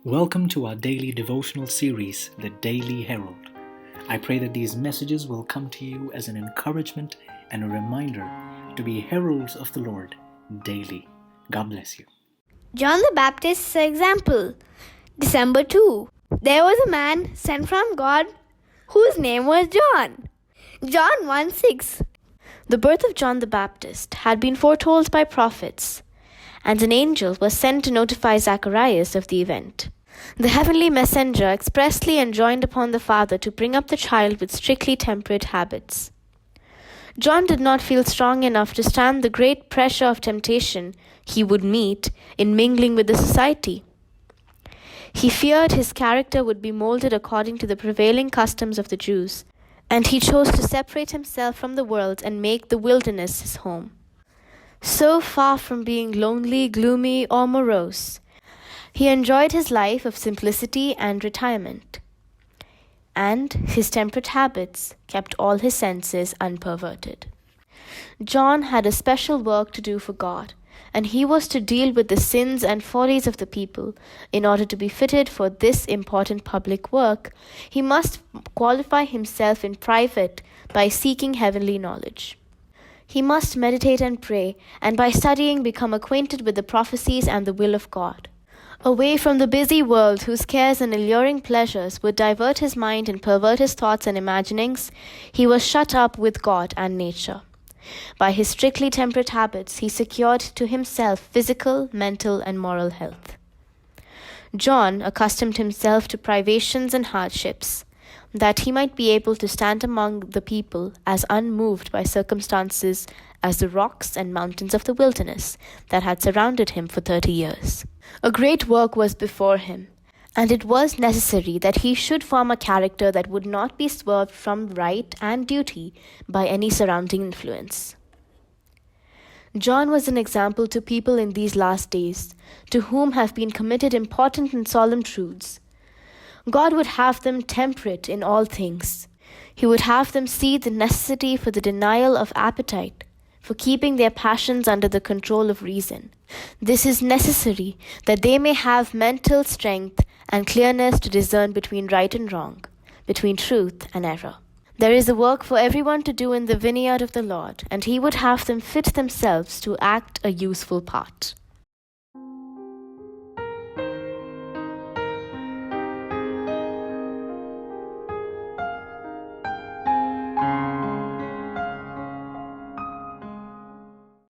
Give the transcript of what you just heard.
Welcome to our daily devotional series, The Daily Herald. I pray that these messages will come to you as an encouragement and a reminder to be heralds of the Lord daily. God bless you. John the Baptist's example. December 2. There was a man sent from God whose name was John. John 1:6. The birth of John the Baptist had been foretold by prophets, and an angel was sent to notify Zacharias of the event. The heavenly messenger expressly enjoined upon the father to bring up the child with strictly temperate habits. John did not feel strong enough to stand the great pressure of temptation he would meet in mingling with the society. He feared his character would be molded according to the prevailing customs of the Jews, and he chose to separate himself from the world and make the wilderness his home. So far from being lonely, gloomy, or morose, he enjoyed his life of simplicity and retirement, and his temperate habits kept all his senses unperverted. John had a special work to do for God, and he was to deal with the sins and follies of the people. In order to be fitted for this important public work, he must qualify himself in private by seeking heavenly knowledge. He must meditate and pray, and by studying become acquainted with the prophecies and the will of God. Away from the busy world whose cares and alluring pleasures would divert his mind and pervert his thoughts and imaginings, he was shut up with God and nature. By his strictly temperate habits, he secured to himself physical, mental, and moral health. John accustomed himself to privations and hardships, that he might be able to stand among the people as unmoved by circumstances as the rocks and mountains of the wilderness that had surrounded him for 30 years. A great work was before him, and it was necessary that he should form a character that would not be swerved from right and duty by any surrounding influence. John was an example to people in these last days, to whom have been committed important and solemn truths. God would have them temperate in all things. He would have them see the necessity for the denial of appetite, for keeping their passions under the control of reason. This is necessary that they may have mental strength and clearness to discern between right and wrong, between truth and error. There is a work for everyone to do in the vineyard of the Lord, and he would have them fit themselves to act a useful part.